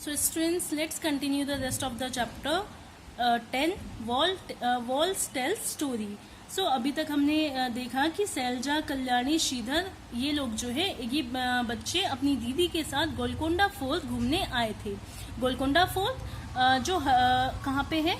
So students, let's continue the rest of the chapter 10 walls tell story. So अभी तक हमने देखा कि सैलजा, कल्याणी, श्रीधर ये लोग जो है ये बच्चे अपनी दीदी के साथ गोलकोंडा फोर्ट घूमने आए थे. गोलकोंडा फोर्ट जो कहाँ पे है,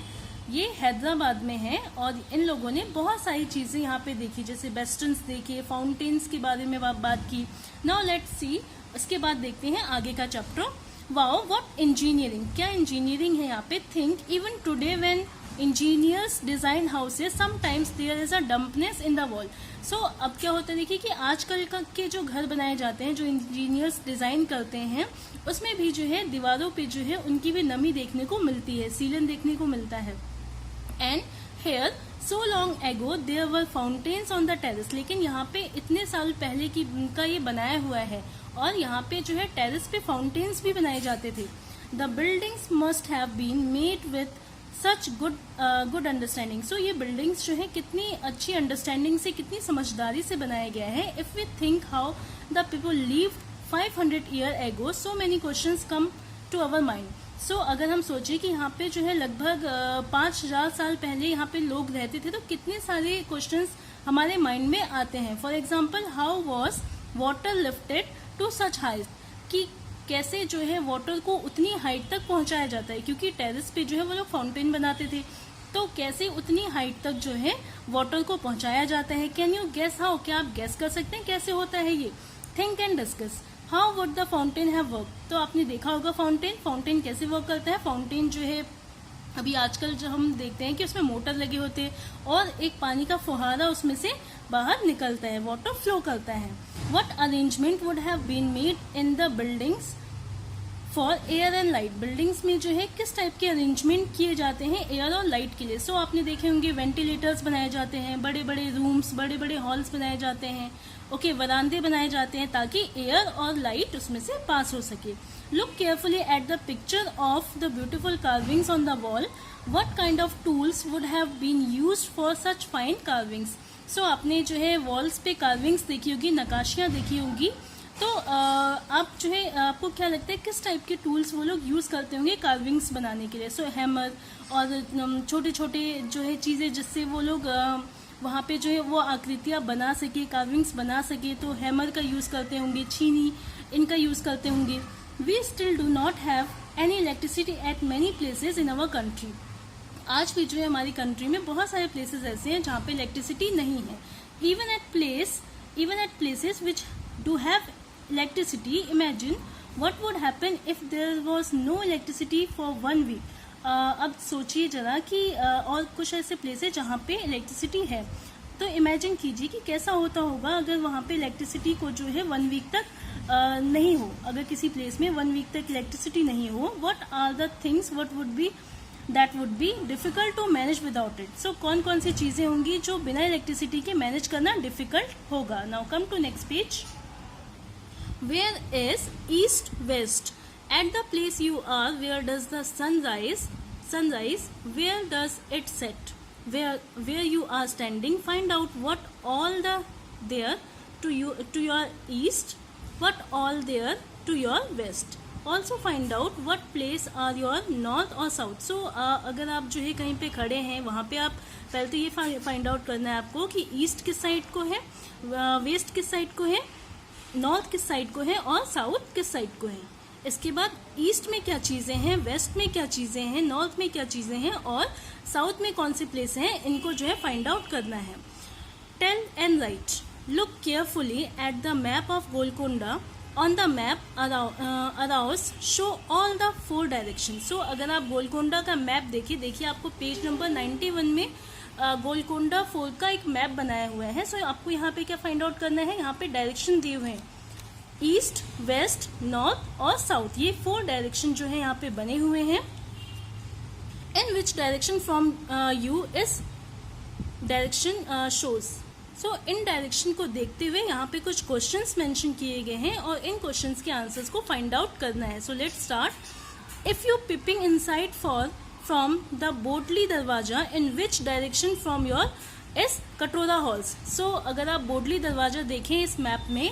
ये हैदराबाद में है. और इन लोगों ने बहुत सारी चीजें यहाँ पे देखी, जैसे वेस्टर्न्स देखे, फाउंटेन्स के बारे में बात की. नाउ लेट्स सी, उसके बाद देखते हैं आगे का चैप्टर. वाओ, व्हाट इंजीनियरिंग, क्या इंजीनियरिंग है यहाँ पे. Think even today when engineers design houses sometimes there is a dampness in the wall. So अब क्या होता है, देखिए कि आजकल के जो घर बनाए जाते हैं, जो इंजीनियर्स डिजाइन करते हैं, उसमें भी जो है दीवारों पे जो है उनकी भी नमी देखने को मिलती है, सीलन देखने को मिलता है. And here so long ago there were fountains on the terrace. लेकिन यहाँ पे इतने साल पहले की का ये बनाया हुआ है और यहाँ पे जो है टेरेस पे फाउंटेन्स भी बनाए जाते थे. The buildings must have been made with such good understanding. So ये बिल्डिंग्स जो है कितनी अच्छी अंडरस्टैंडिंग से, कितनी समझदारी से बनाया गया है. If we think how the people lived 500 year ago, so many questions come to our mind. So अगर हम सोचें कि यहाँ पे जो है लगभग 5000 साल पहले यहाँ पे लोग रहते थे, तो कितने सारे क्वेश्चंस हमारे माइंड में आते हैं. For example, how was water lifted to such height, कि कैसे जो है वाटर को उतनी हाइट तक पहुंचाया जाता है, क्योंकि टेरेस पे जो है वो लोग फाउंटेन बनाते थे, तो कैसे उतनी हाइट तक जो है वाटर को पहुंचाया जाता है. कैन यू गेस हाउ, क्या आप गेस कर सकते हैं कैसे होता है ये. Think and discuss. How would the fountain have work. तो आपने देखा होगा फाउंटेन कैसे वर्क करता है. फाउंटेन जो है अभी आजकल जो हम देखते हैं कि उसमें मोटर लगे होते हैं और एक पानी का फुहारा उसमें से बाहर निकलता है, वाटर फ्लो करता है. What arrangement would have been made in the buildings for air and light. Buildings में जो है किस टाइप के अरेंजमेंट किए जाते हैं एयर और लाइट के लिए. सो आपने देखे होंगे वेंटिलेटर्स बनाए जाते हैं, बड़े बड़े रूम्स, बड़े बड़े हॉल्स बनाए जाते हैं, ओके, वरांदे बनाए जाते हैं ताकि एयर और लाइट उसमें से पास हो सके. Look carefully at the picture of the beautiful carvings on the wall. What kind of tools would have been used for such fine carvings. So आपने जो है वॉल्स पे कार्विंग्स देखी होगी, नकाशियाँ देखी होंगी, तो आप जो है आपको क्या लगता है किस टाइप के टूल्स वो लोग यूज़ करते होंगे कार्विंग्स बनाने के लिए. सो हैमर और छोटे छोटे जो है चीज़ें जिससे वो लोग वहाँ पे जो है वो आकृतियाँ बना सके, कार्विंग्स बना सके, तो हैमर का यूज़ करते होंगे, छीनी इनका यूज़ करते होंगे. We still do not have any electricity at many places in our country. आज भी जो है हमारी कंट्री में बहुत सारे प्लेसेस ऐसे हैं जहाँ पे इलेक्ट्रिसिटी नहीं है. Even at places which do have electricity, imagine what would happen if there was no electricity for 1 week. अब सोचिए जरा कि और कुछ ऐसे प्लेस है जहाँ पे इलेक्ट्रिसिटी है, तो इमेजिन कीजिए कि कैसा होता होगा अगर वहाँ पे इलेक्ट्रिसिटी को जो है 1 वीक तक नहीं हो. अगर किसी प्लेस में 1 वीक तक इलेक्ट्रिसिटी नहीं हो, what are the things what would be that would be difficult to manage without it. So कौन कौन सी चीज़ें होंगी जो बिना इलेक्ट्रिसिटी के मैनेज करना डिफिकल्ट होगा. Now come to next page. Where is east west? At the place you are, where does the sun rise? Where does it set? Where you are standing, find out what all there to your east, what all there to your west. Also find out what place are your north or south. So अगर आप जो है कहीं पे खड़े हैं, वहाँ पे आप पहले तो ये फाइंड आउट करना है आपको कि ईस्ट किस साइड को है, वेस्ट किस साइड को है, नॉर्थ किस साइड को है और साउथ किस साइड को है. इसके बाद ईस्ट में क्या चीज़ें हैं, वेस्ट में क्या चीज़ें हैं, नॉर्थ में क्या चीज़ें हैं और साउथ में कौन से प्लेस हैं, इनको जो है फाइंड आउट करना है. Tell and write. Look carefully at the map of Golconda. On the map arrows show all the 4 direction. So अगर आप गोलकोंडा का मैप देखिए आपको पेज नंबर 91 में गोलकोंडा फोर्ट का एक मैप बनाया हुआ है. सो आपको यहाँ पे क्या फाइंड आउट करना है, यहाँ पे डायरेक्शन दिए हुए हैं, ईस्ट, वेस्ट, नॉर्थ और साउथ. ये 4 डायरेक्शन जो है यहाँ पे बने हुए हैं. In which direction from you is direction shows. So इन डायरेक्शन को देखते हुए यहाँ पे कुछ क्वेश्चंस मेंशन किए गए हैं और इन क्वेश्चंस के आंसर्स को फाइंड आउट करना है. So let's start. If you peeping inside for from the Bodli दरवाजा, in which direction from your is कटोरा हॉल्स. सो अगर आप बोडली दरवाजा देखें इस मैप में,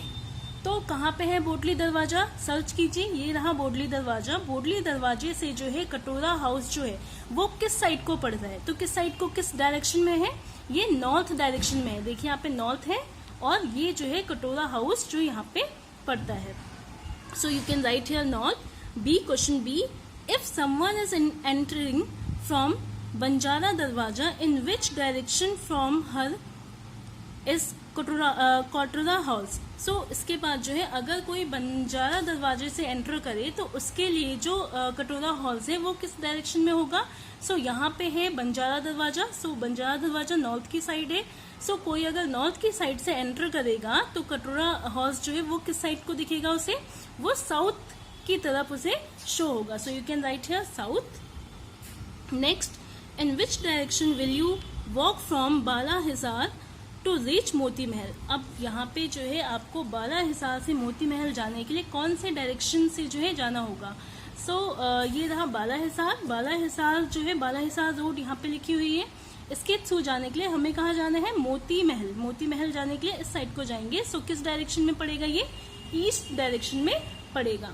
तो कहाँ पे है बोडली दरवाजा, सर्च कीजिए, ये रहा बोडली दरवाजा। बोडली दरवाजे से जो है कटोरा हाउस जो है वो किस साइड को पड़ रहा है, तो किस साइड को, किस डायरेक्शन में है, ये नॉर्थ डायरेक्शन में है। देखिए यहाँ पे नॉर्थ है और ये जो है कटोरा हाउस जो यहाँ पे पड़ता है। So you can write here north. B, question B, if someone is entering from Banjara Darwaza in which direction from her is Katora house. So इसके बाद जो है अगर कोई बंजारा दरवाजे से एंटर करे तो उसके लिए जो कटोरा हाउस है वो किस डायरेक्शन में होगा। सो यहाँ पे है बंजारा दरवाजा। सो बंजारा दरवाजा नॉर्थ की साइड है। सो कोई अगर नॉर्थ की साइड से एंटर करेगा तो कटोरा हाउस जो है वो किस साइड को दिखेगा उसे, वो साउथ की तरफ उसे शो होगा। So you can write here south. Next, in which direction will you walk from Bala Hisar to reach Moti Mahal. अब यहाँ पे जो है आपको बाला हिसार से मोती महल जाने के लिए कौन से डायरेक्शन से जो है जाना होगा। सो ये रहा बाला हिसार। बाला हिसार जो है, बाला हिसार रोड यहाँ पे लिखी हुई है। इसके थ्रू जाने के लिए हमें कहाँ जाना है, मोती महल। मोती महल जाने के लिए इस साइड को जाएंगे। सो किस डायरेक्शन में पड़ेगा, ये ईस्ट डायरेक्शन में पड़ेगा।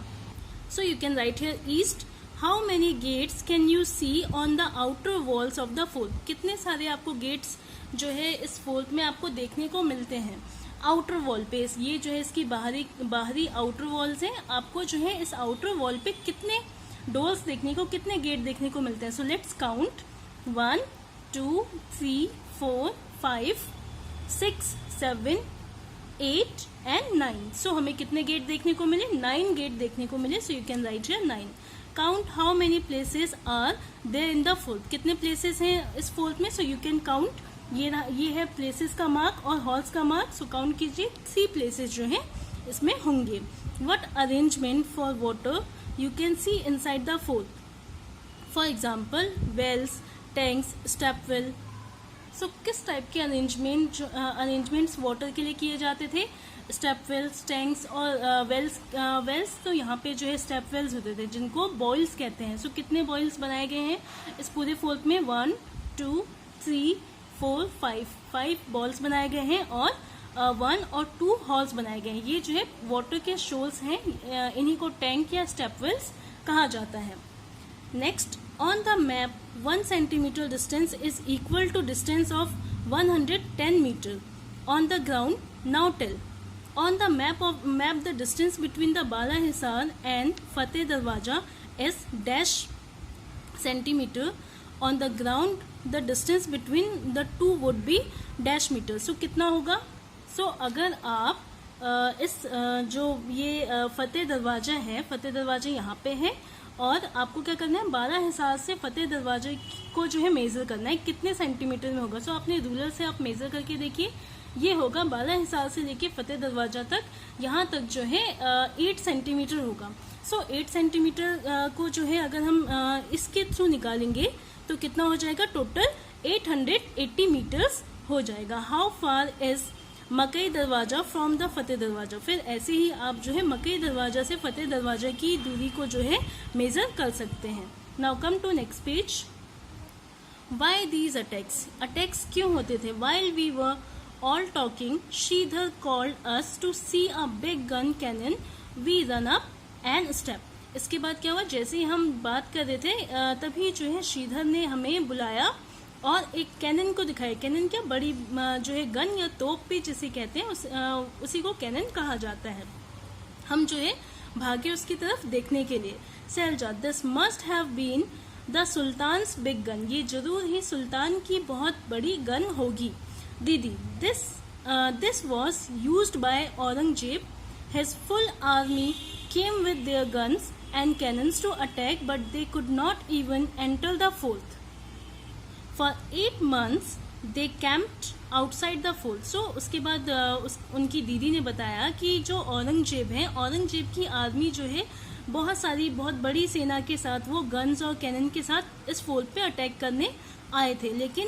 So you can write here east. How many gates can you see on the outer walls of the fort. कितने सारे आपको गेट्स जो है इस फोर्ट में आपको देखने को मिलते हैं आउटर वॉल पे। ये जो है इसकी बाहरी आउटर वॉल्स हैं। आपको जो है इस आउटर वॉल पे कितने डोर्स देखने को, कितने गेट देखने को मिलते हैं। So let's count 1 2 3 4 5 6 7 8 and 9। सो हमें कितने गेट देखने को मिले, 9 गेट देखने को मिले। So you can write here 9। Count how many places are there in the fort. कितने प्लेसेस हैं इस फोर्ट में। So you can count. ये है प्लेसेस का मार्क और हॉल्स का मार्क। सो काउंट कीजिए, 3 प्लेसेस जो हैं इसमें होंगे। What arrangement for water you can see inside the fort. For example wells, tanks, stepwell. So किस टाइप के अरेंजमेंट्स वाटर के लिए किए जाते थे, स्टेपवेल्स, टैंक्स और वेल्स। तो यहाँ पे जो है स्टेपवेल्स होते थे जिनको बॉयल्स कहते हैं। सो कितने बॉयल्स बनाए गए हैं इस पूरे फोर्ट में, 1 2 3 4 5 बॉल्स बनाए गए हैं और 1 और 2 हॉल्स बनाए गए हैं। ये जो है वाटर के शोल्स हैं, इन्हीं को टैंक या स्टेपवेल्स कहा जाता है। Next, on the map 1 centimetre distance is equal to distance of 110 metre on the ground. Now tell on the map the distance between the Bala Hisar and Fateh Darwaza is dash centimetre on the ground the distance between the two would be dash metre. So कितना होगा। सो अगर आप जो ये फतेह दरवाजा है, फतेह दरवाजा यहाँ पे है और आपको क्या करना है, 12 हिसार से फतेह दरवाजे को जो है मेजर करना है कितने सेंटीमीटर में होगा। सो अपने रूलर से आप मेजर करके देखिए, ये होगा 12 हिसार से लेके फतेह दरवाजा तक, यहाँ तक जो है 8 सेंटीमीटर होगा। सो 8 सेंटीमीटर को जो है अगर हम इसके थ्रू निकालेंगे तो कितना हो जाएगा, टोटल 880 मीटर्स हो जाएगा। हाउ फार इज मकई दरवाजा फ्रॉम द फतेह दरवाजा। फिर ऐसे ही आप जो है मकई दरवाजा से फतेह दरवाजा की दूरी को जो है मेजर कर सकते हैं। Now come to next page. Why these attacks क्यों होते थे। While we were all talking Sridhar called us to see a big gun cannon, we run up and step. इसके बाद क्या हुआ, जैसे ही हम बात कर रहे थे तभी जो है श्रीधर ने हमें बुलाया और एक कैनन को दिखाया। कैनन क्या, बड़ी जो है गन या तोप भी जिसे कहते हैं, उसी को कैनन कहा जाता है। हम जो है भागे उसकी तरफ देखने के लिए। Sailaja, this must have been the sultan's big gun. ये जरूर ही सुल्तान की बहुत बड़ी गन होगी। दीदी, this was used by Aurangzeb. His full army came with their guns and cannons to attack, but they could not even enter the fort. For 8 months they camped outside the fort. So उसके बाद उनकी दीदी ने बताया कि जो औरंगजेब है, औरंगजेब की आर्मी जो है बहुत बड़ी सेना के साथ वो गन्स और कैनन के साथ इस फोर्ट पे अटैक करने आए थे, लेकिन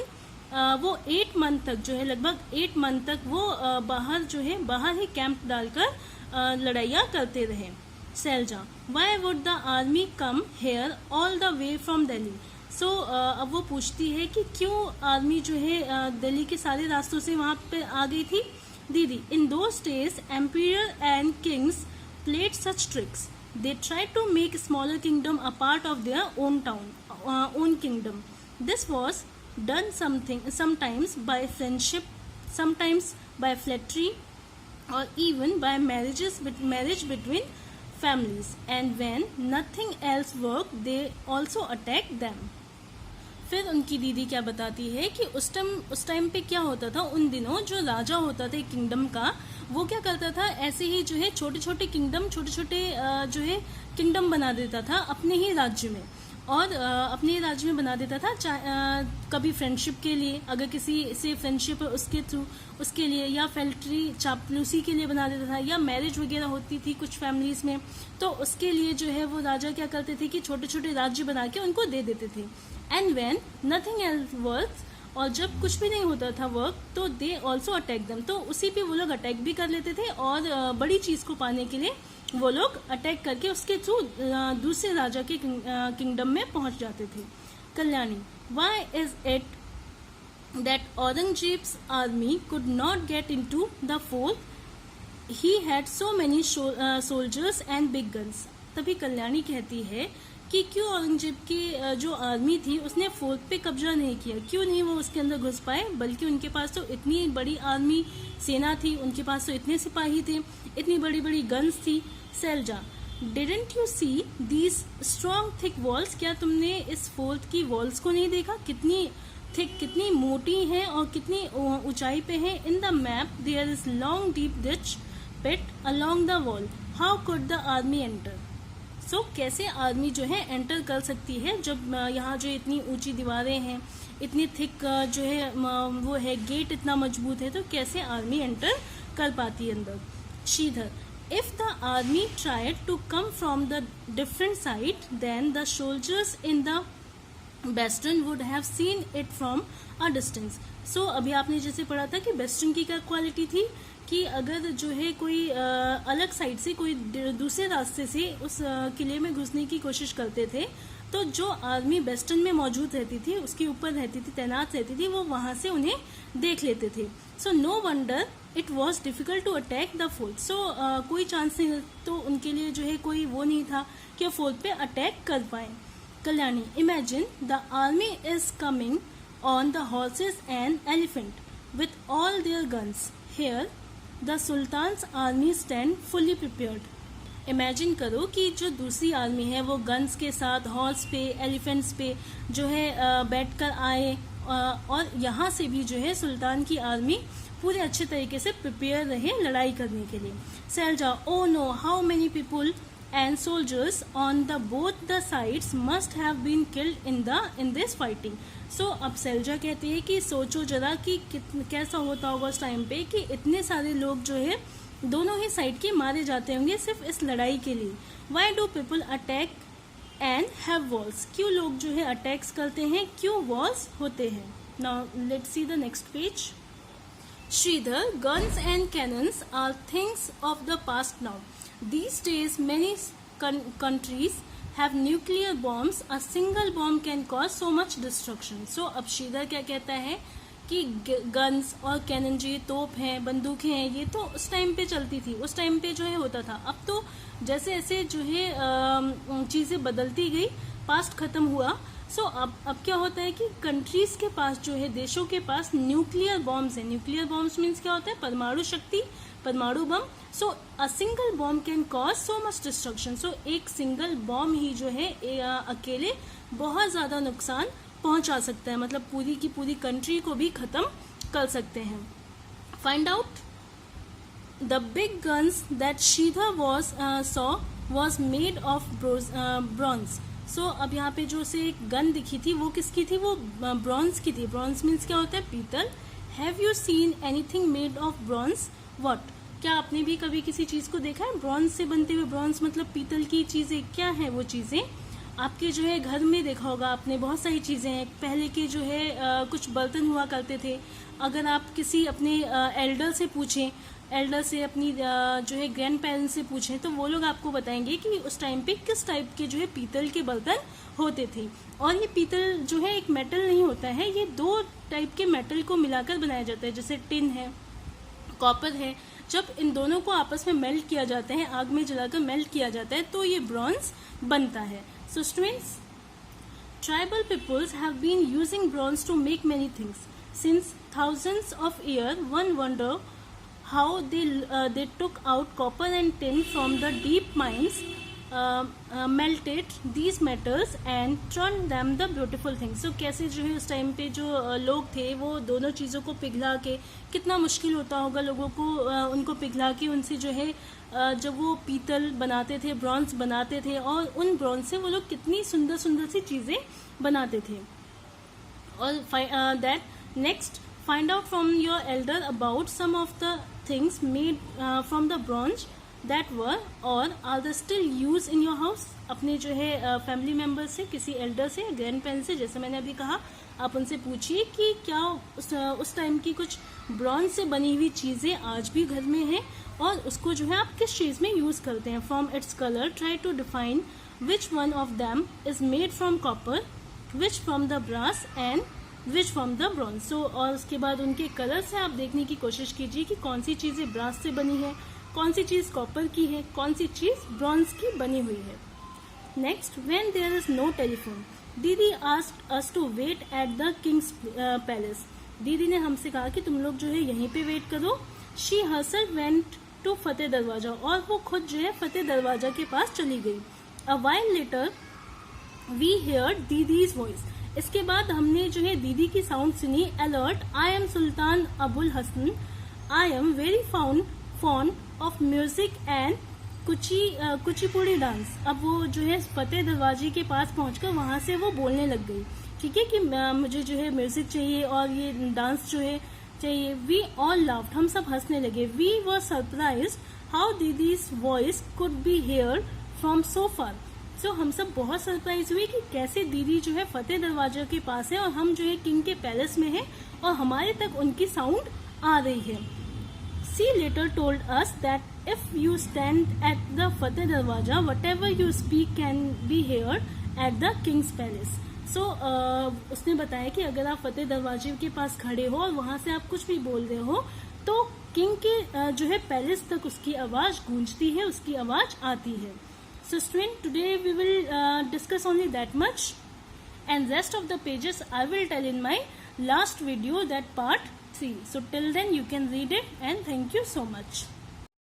वो 8 मंथ तक जो है, लगभग 8 मंथ तक वो बाहर ही कैंप डालकर लड़ाइयाँ करते रहे। Sailaja, why would the army come here all the way from Delhi. So अब वो पूछती है कि क्यों आर्मी जो है दिल्ली के सारे रास्तों से वहाँ पे आ गई थी। दीदी, in those days, emperor and kings played such tricks. They tried to make smaller kingdom a part of their own kingdom. This was done sometimes by friendship, sometimes by flattery, or even by marriage between families. And when nothing else worked, they also attacked them. फिर उनकी दीदी क्या बताती है कि उस time पे क्या होता था, उन दिनों जो राजा होता था किंगडम का, वो क्या करता था, ऐसे ही जो है छोटे छोटे जो है किंगडम बना देता था अपने ही राज्य में, और अपने राज्य में बना देता था। कभी फ्रेंडशिप के लिए, अगर किसी से फ्रेंडशिप है उसके थ्रू, उसके लिए, या फैक्ट्री चापलूसी के लिए बना देता था, या मैरिज वगैरह होती थी कुछ फैमिलीज में, तो उसके लिए जो है वो राजा क्या करते थे कि छोटे छोटे राज्य बना के उनको दे देते थे। And when nothing else works, और जब कुछ भी नहीं होता था वर्क, तो दे ऑल्सो अटैक देम, तो उसी पे वो लोग अटैक भी कर लेते थे, और बड़ी चीज को पाने के लिए वो लोग अटैक करके उसके थ्रू दूसरे राजा के किंगडम में पहुंच जाते थे। Kalyani, why is it that Aurangzeb's army could not get into the fort, he had so many soldiers and big guns. तभी कल्याणी कहती है कि क्यों औरंगजेब की जो आर्मी थी उसने फोर्ट पे कब्जा नहीं किया, क्यों नहीं वो उसके अंदर घुस पाए, बल्कि उनके पास तो इतनी बड़ी आर्मी सेना थी, उनके पास तो इतने सिपाही थे, इतनी बड़ी बड़ी गन्स थी। Selja, didn't you see these strong thick walls, क्या तुमने इस फोर्ट की वॉल्स को नहीं देखा, कितनी थिक, कितनी मोटी हैं और कितनी ऊंचाई पे हैं। In the map there is long deep ditch pit along the wall, how could the army enter. So कैसे आर्मी जो है एंटर कर सकती है, जब यहाँ जो इतनी ऊंची दीवारें हैं, इतनी थिक जो है वो है, गेट इतना मजबूत है, तो कैसे आर्मी एंटर कर पाती है अंदर। Shridhar, if the army tried to come from the different side, then the soldiers in the western would have seen it from a distance. So अभी आपने जैसे पढ़ा था कि वेस्टर्न की क्या क्वालिटी थी, कि अगर जो है कोई अलग साइड से, कोई दूसरे रास्ते से उस किले में घुसने की कोशिश करते थे, तो जो आर्मी वेस्टर्न में मौजूद रहती थी, उसके ऊपर रहती थी, तैनात रहती थी, वो वहां से उन्हें देख लेते थे। So no wonder it was difficult to attack the fort. So कोई चांस नहीं, तो उनके लिए जो है कोई वो नहीं था कि फोर्ट पे अटैक कर पाए। Kalyani, imagine the army is coming on the horses and elephant with all their guns, here the sultan's army stand fully prepared. Imagine करो कि जो दूसरी आर्मी है वो गन्स के साथ हॉर्स पे, एलिफेंट्स पे जो है बैठकर आए, और यहाँ से भी जो है सुल्तान की आर्मी पूरे अच्छे तरीके से प्रिपेयर रहे लड़ाई करने के लिए। Sailaja, oh no, how many people and soldiers on the both the sides must have been killed in this fighting. So अब सैलजा कहती है कि सोचो जरा कि कैसा होता होगा उस टाइम पे कि इतने सारे लोग जो है दोनों ही साइड के मारे जाते होंगे सिर्फ इस लड़ाई के लिए। Why do people attack and have walls? क्यों लोग जो है अटैक्स करते हैं, क्यों वॉल्स होते हैं। Now let's see the next page. Sridhar, guns and cannons are things of the past now. These days, many countries have nuclear bombs. A single bomb can cause so much destruction. So, अब श्रीधर क्या कहता है कि guns और cannon जो ये तोप हैं, बंदूकें हैं, ये तो उस टाइम पे चलती थी, उस टाइम पे जो है होता था। अब तो जैसे ऐसे जो है चीज़ें बदलती गई, पास्ट खत्म हुआ। सो अब क्या होता है कि कंट्रीज के पास जो है, देशों के पास न्यूक्लियर बॉम्ब्स हैं। न्यूक्लियर बॉम्ब्स मीन्स क्या होता है, परमाणु शक्ति, परमाणु बम। So a single bomb can cause so much destruction. So एक सिंगल बॉम्ब ही जो है अकेले बहुत ज्यादा नुकसान पहुंचा सकता है, मतलब पूरी की पूरी कंट्री को भी खत्म कर सकते हैं। Find out the big guns that Sridhar was made of bronze. So अब यहाँ पे जो से एक गन दिखी थी वो किसकी थी, वो ब्रॉन्ज की थी। ब्रॉन्ज मीन्स क्या होता है, पीतल। Have you seen anything made of bronze? What, क्या आपने भी कभी किसी चीज को देखा है ब्रॉन्ज से बनते हुए? ब्रॉन्ज मतलब पीतल की चीजें। क्या है वो चीजें? आपके जो है घर में देखा होगा आपने, बहुत सारी चीजें हैं। पहले के जो है कुछ बर्तन हुआ करते थे। अगर आप किसी अपने एल्डर से पूछें, एल्डर से अपनी जो है ग्रैंड पेरेंट्स से पूछें, तो वो लोग आपको बताएंगे कि उस टाइम पे किस टाइप के जो है पीतल के बर्तन होते थे। और ये पीतल जो है एक मेटल नहीं होता है, ये दो टाइप के मेटल को मिलाकर बनाया जाता है। जैसे टिन है, कॉपर है, जब इन दोनों को आपस में मेल्ट किया जाता है, आग में जलाकर मेल्ट किया जाता है, तो ये ब्रॉन्ज बनता है. So students, tribal peoples have been using bronze to make many things. Since thousands of years, one wonder how they took out copper and tin from the deep mines, melted these metals and turned them the beautiful things. So कैसे जो है उस time पे जो लोग थे वो दोनों चीज़ों को पिघला के, कितना मुश्किल होता होगा लोगों को उनको पिघला के उनसे जो है जब वो पीतल बनाते थे, ब्रॉन्ज बनाते थे, और उन ब्रॉन्ज से वो लोग कितनी सुंदर सुंदर सी चीज़ें बनाते थे. और that next find out from your elder about some of the things made from the bronze that were और are the still use in your house. अपने जो है फैमिली मेम्बर से, किसी एल्डर से, ग्रैंड पेरेंट्स से, जैसे मैंने अभी कहा, आप उनसे पूछिए कि क्या उस टाइम की कुछ ब्रॉन्ज से बनी हुई चीज़ें आज भी घर में हैं और उसको जो है आप किस चीज़ में यूज़ करते हैं. From its colour try to define which one of them is made from copper, which from the brass and which from the bronze. So और उसके बाद उनके कलर से आप देखने की कोशिश कीजिए कि कौन सी चीज़ें ब्रास से बनी है, कौन सी चीज़ कॉपर की है, कौन सी चीज़ ब्रॉन्ज की बनी हुई है. Next, when there is no telephone, दीदी asked us to wait at the king's palace. दीदी ने हमसे कहा कि तुम लोग जो है यहीं पे वेट करो. शी हर्सेल्फ वेंट टू फतेह दरवाजा, और वो खुद जो है फतेह दरवाजा के पास चली गई. A while later we heard didi's voice. इसके बाद हमने जो है दीदी की साउंड सुनी. Alert, I am sultan Abul Hasan, I am very fond of music and Kuchipudi dance. अब वो जो है फतेह दरवाजे के पास पहुंचकर वहां से वो बोलने लग गई, ठीक है, कि मुझे जो है म्यूजिक चाहिए और ये डांस जो है चाहिए. वी ऑल लाफ्ड, हम सब हंसने लगे. वी वर सरप्राइज्ड हाउ दीदीज voice could be hear from so far. So हम सब बहुत सरप्राइज हुए कि कैसे दीदी जो है फतेह दरवाजा के पास है और हम जो है किंग के पैलेस में हैं और हमारे तक उनकी साउंड आ रही है. She later told us that if you stand at the Fateh Darwaja, whatever you speak can be heard at the King's Palace. So उसने बताया कि अगर आप फतेह दरवाजे के पास खड़े हो और वहाँ से आप कुछ भी बोल रहे हो तो किंग के जो है पैलेस तक उसकी आवाज़ गूंजती है, उसकी आवाज़ आती है. So student, today we will discuss only that much, and rest of the pages I will tell in my last video, that part 3. So till then you can read it, and thank you so much.